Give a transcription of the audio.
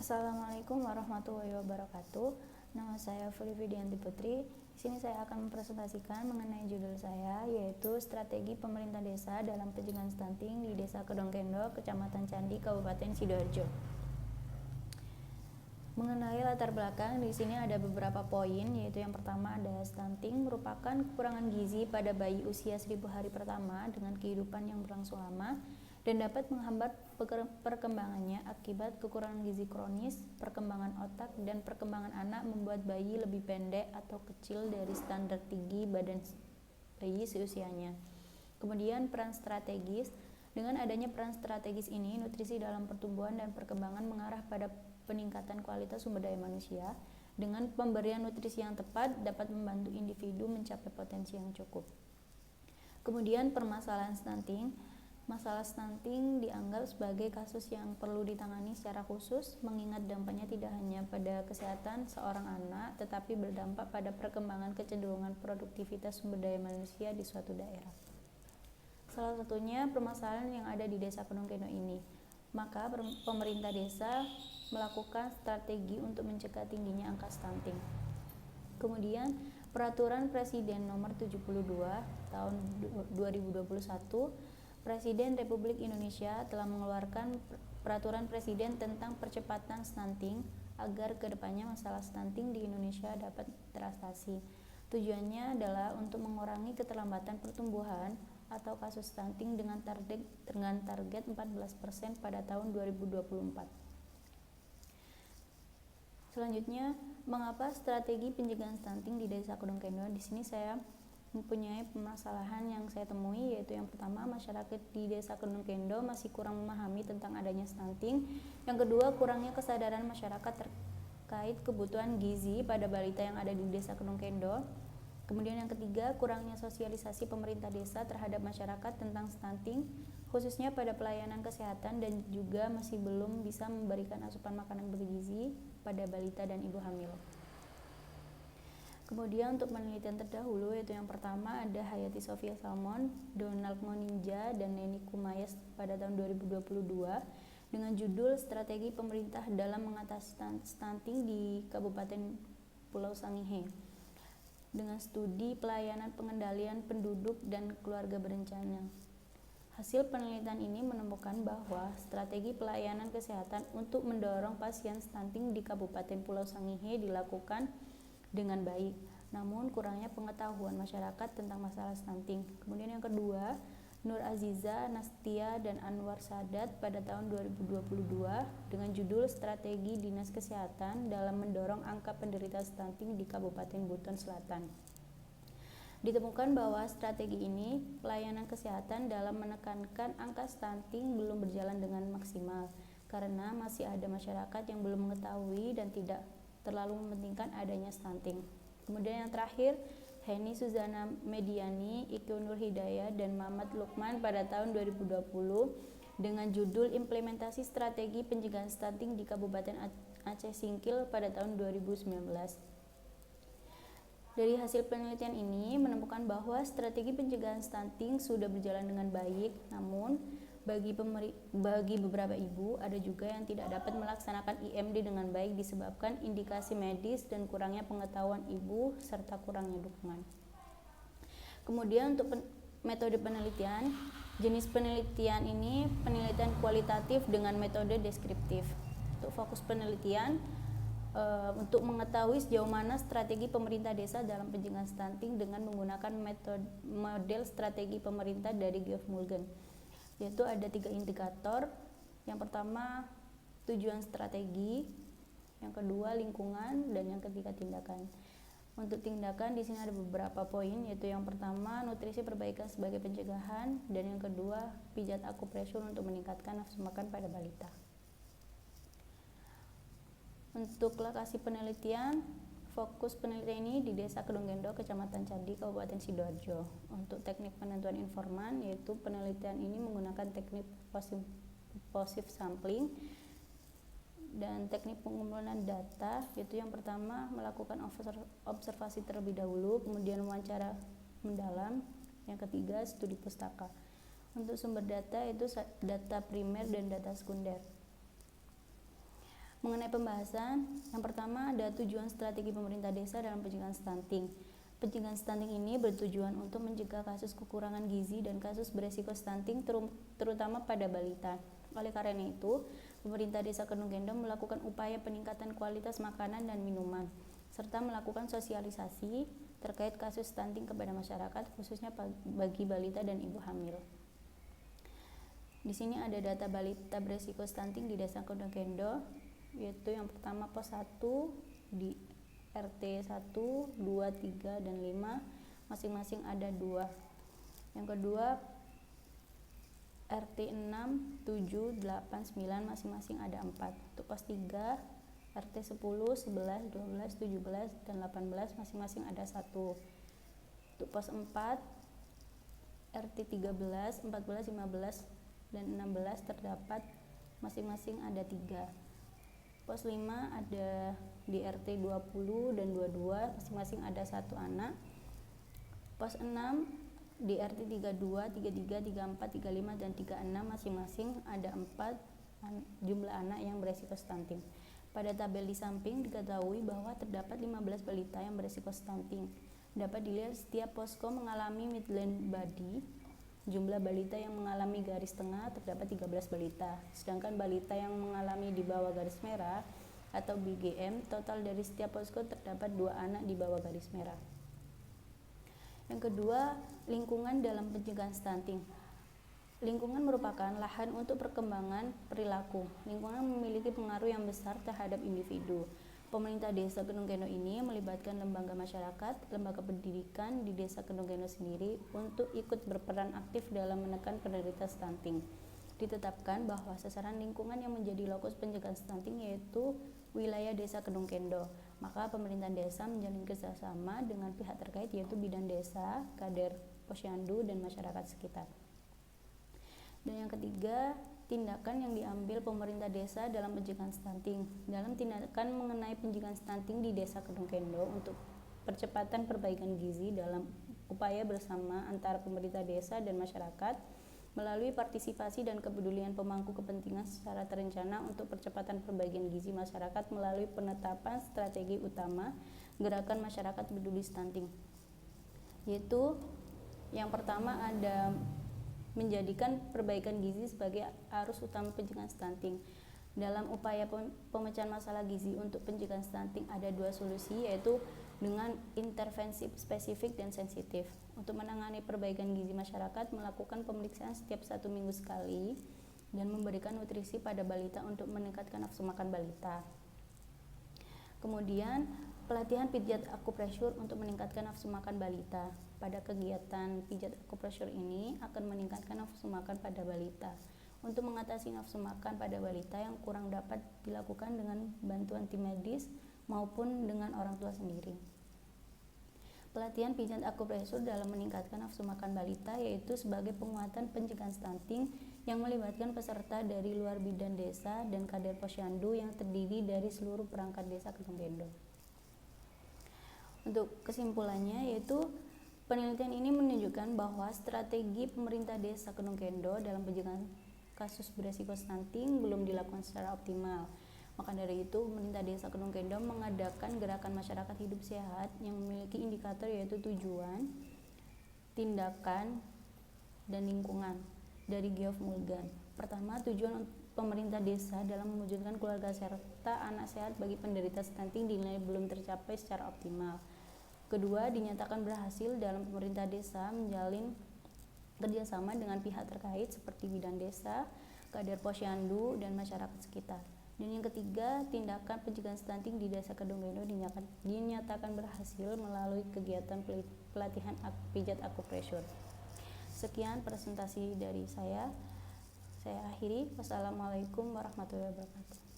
Assalamualaikum warahmatullahi wabarakatuh. Nama saya Fuli Widianti Putri. Di sini saya akan mempresentasikan mengenai judul saya, yaitu Strategi Pemerintah Desa dalam Pencegahan Stunting di Desa Kedongkendo, Kecamatan Candi, Kabupaten Sidoarjo. Mengenai latar belakang, di sini ada beberapa poin, yaitu yang pertama ada stunting merupakan kekurangan gizi pada bayi usia 1000 hari pertama dengan kehidupan yang berlangsung lama dan dapat menghambat perkembangannya akibat kekurangan gizi kronis, perkembangan otak, dan perkembangan anak membuat bayi lebih pendek atau kecil dari standar tinggi badan bayi seusianya. Kemudian peran strategis, dengan adanya peran strategis ini, nutrisi dalam pertumbuhan dan perkembangan mengarah pada peningkatan kualitas sumber daya manusia. Dengan pemberian nutrisi yang tepat dapat membantu individu mencapai potensi yang cukup. Kemudian permasalahan stunting. Masalah stunting dianggap sebagai kasus yang perlu ditangani secara khusus, mengingat dampaknya tidak hanya pada kesehatan seorang anak, tetapi berdampak pada perkembangan kecenderungan produktivitas sumber daya manusia di suatu daerah. Salah satunya permasalahan yang ada di Desa Kedongkendo ini. Maka pemerintah desa melakukan strategi untuk mencegah tingginya angka stunting. Kemudian Peraturan Presiden Nomor 72 Tahun 2021, Presiden Republik Indonesia telah mengeluarkan Peraturan Presiden tentang percepatan stunting agar kedepannya masalah stunting di Indonesia dapat teratasi. Tujuannya adalah untuk mengurangi keterlambatan pertumbuhan atau kasus stunting dengan target 14% pada tahun 2024. Selanjutnya, mengapa strategi pencegahan stunting di Desa Kedongkendo? Di sini saya mempunyai permasalahan yang saya temui, yaitu yang pertama, masyarakat di Desa Kedongkendo masih kurang memahami tentang adanya stunting. Yang kedua, kurangnya kesadaran masyarakat terkait kebutuhan gizi pada balita yang ada di Desa Kedongkendo. Kemudian yang ketiga, kurangnya sosialisasi pemerintah desa terhadap masyarakat tentang stunting, khususnya pada pelayanan kesehatan, dan juga masih belum bisa memberikan asupan makanan bergizi pada balita dan ibu hamil. Kemudian untuk penelitian terdahulu, yaitu yang pertama ada Hayati Sofia Salmon, Donald Moninja, dan Neni Kumayes pada tahun 2022 dengan judul Strategi Pemerintah dalam Mengatasi Stunting di Kabupaten Pulau Sangihe, dengan studi pelayanan pengendalian penduduk dan keluarga berencana. Hasil penelitian ini menemukan bahwa strategi pelayanan kesehatan untuk mendorong pasien stunting di Kabupaten Pulau Sangihe dilakukan dengan baik, namun kurangnya pengetahuan masyarakat tentang masalah stunting. Kemudian yang kedua, Nur Aziza, Nastia, dan Anwar Sadat pada tahun 2022 dengan judul Strategi Dinas Kesehatan dalam Mendorong Angka Penderita Stunting di Kabupaten Buton Selatan. Ditemukan bahwa strategi ini, pelayanan kesehatan dalam menekankan angka stunting belum berjalan dengan maksimal, karena masih ada masyarakat yang belum mengetahui dan tidak terlalu mementingkan adanya stunting. Kemudian yang terakhir, Heni Suzana Mediani, Iku Nur Hidayah, dan Mamat Lukman pada tahun 2020 dengan judul Implementasi Strategi Pencegahan Stunting di Kabupaten Aceh Singkil pada tahun 2019. Dari hasil penelitian ini menemukan bahwa strategi pencegahan stunting sudah berjalan dengan baik, namun bagi beberapa ibu ada juga yang tidak dapat melaksanakan IMD dengan baik disebabkan indikasi medis dan kurangnya pengetahuan ibu serta kurangnya dukungan. Kemudian untuk metode penelitian, jenis penelitian ini penelitian kualitatif dengan metode deskriptif. Untuk fokus penelitian, untuk mengetahui sejauh mana strategi pemerintah desa dalam pencegahan stunting dengan menggunakan model strategi pemerintah dari Geoff Mulgan, yaitu ada 3 indikator. Yang pertama tujuan strategi, yang kedua lingkungan, dan yang ketiga tindakan. Untuk tindakan di sini ada beberapa poin, yaitu yang pertama nutrisi perbaikan sebagai pencegahan, dan yang kedua pijat akupresur untuk meningkatkan nafsu makan pada balita. Untuk lokasi penelitian, fokus penelitian ini di Desa Kedongkendo, Kecamatan Candi, Kabupaten Sidoarjo. Untuk teknik penentuan informan, yaitu penelitian ini menggunakan teknik positive sampling dan teknik pengumpulan data, yaitu yang pertama melakukan observasi terlebih dahulu, kemudian wawancara mendalam, yang ketiga studi pustaka. Untuk sumber data itu data primer dan data sekunder. Mengenai pembahasan, yang pertama ada tujuan strategi pemerintah desa dalam pencegahan stunting. Pencegahan stunting ini bertujuan untuk mencegah kasus kekurangan gizi dan kasus beresiko stunting terutama pada balita. Oleh karena itu, pemerintah Desa Kedung Gendong melakukan upaya peningkatan kualitas makanan dan minuman, serta melakukan sosialisasi terkait kasus stunting kepada masyarakat, khususnya bagi balita dan ibu hamil. Di sini ada data balita beresiko stunting di Desa Kedung Gendong, yaitu yang pertama pos 1 di RT 1, 2, 3, dan 5 masing-masing ada 2. Yang kedua RT 6, 7, 8, 9 masing-masing ada 4. Untuk pos 3 RT 10, 11, 12, 17, dan 18 masing-masing ada 1. Untuk pos 4 RT 13, 14, 15, dan 16 terdapat masing-masing ada 3. Pos 5 ada di RT 20 dan 22 masing-masing ada 1 anak. Pos 6 di RT 32, 33, 34, 35, dan 36 masing-masing ada 4 jumlah anak yang beresiko stunting. Pada tabel di samping diketahui bahwa terdapat 15 balita yang beresiko stunting. Dapat dilihat setiap posko mengalami midline body. Jumlah balita yang mengalami garis tengah terdapat 13 balita, sedangkan balita yang mengalami di bawah garis merah atau BGM, total dari setiap posko terdapat 2 anak di bawah garis merah. Yang kedua, lingkungan dalam pencegahan stunting. Lingkungan merupakan lahan untuk perkembangan perilaku. Lingkungan memiliki pengaruh yang besar terhadap individu. Pemerintah Desa Kedung Gendong ini melibatkan lembaga masyarakat, lembaga pendidikan di Desa Kedung Gendong sendiri untuk ikut berperan aktif dalam menekan penderita stunting. Ditetapkan bahwa sasaran lingkungan yang menjadi lokus pencegahan stunting yaitu wilayah Desa Kedung Gendong. Maka pemerintah desa menjalin kerjasama dengan pihak terkait yaitu bidan desa, Kader Posyandu, dan masyarakat sekitar. Dan yang ketiga, tindakan yang diambil pemerintah desa dalam pencegahan stunting. Dalam tindakan mengenai pencegahan stunting di Desa Kedung Gendong untuk percepatan perbaikan gizi dalam upaya bersama antara pemerintah desa dan masyarakat melalui partisipasi dan kepedulian pemangku kepentingan secara terencana untuk percepatan perbaikan gizi masyarakat melalui penetapan strategi utama gerakan masyarakat peduli stunting. Yaitu yang pertama ada menjadikan perbaikan gizi sebagai arus utama pencegahan stunting. Dalam upaya pemecahan masalah gizi untuk pencegahan stunting ada 2 solusi, yaitu dengan intervensi spesifik dan sensitif. Untuk menangani perbaikan gizi masyarakat, melakukan pemeriksaan setiap 1 minggu sekali dan memberikan nutrisi pada balita untuk meningkatkan nafsu makan balita. Kemudian pelatihan pijat akupressure untuk meningkatkan nafsu makan balita. Pada kegiatan pijat akupressure ini akan meningkatkan nafsu makan pada balita. Untuk mengatasi nafsu makan pada balita yang kurang dapat dilakukan dengan bantuan tim medis maupun dengan orang tua sendiri. Pelatihan pijat akupressure dalam meningkatkan nafsu makan balita yaitu sebagai penguatan pencegahan stunting yang melibatkan peserta dari luar bidan desa dan Kader Posyandu yang terdiri dari seluruh perangkat desa Kedung Gendong. Untuk kesimpulannya yaitu penelitian ini menunjukkan bahwa strategi pemerintah Desa Kedung Gendong dalam pencegahan kasus beresiko stunting belum dilakukan secara optimal. Maka dari itu, pemerintah Desa Kedung Gendong mengadakan gerakan masyarakat hidup sehat yang memiliki indikator yaitu tujuan, tindakan, dan lingkungan dari Geoff Mulgan. Pertama, tujuan pemerintah desa dalam mewujudkan keluarga serta anak sehat bagi penderita stunting dinilai belum tercapai secara optimal. Kedua, dinyatakan berhasil dalam pemerintah desa menjalin kerjasama dengan pihak terkait seperti bidan desa, Kader Posyandu, dan masyarakat sekitar. Dan yang ketiga, tindakan pencegahan stunting di Desa Kedung Gendong dinyatakan berhasil melalui kegiatan pelatihan pijat akupressure. Sekian presentasi dari saya akhiri. Wassalamualaikum warahmatullahi wabarakatuh.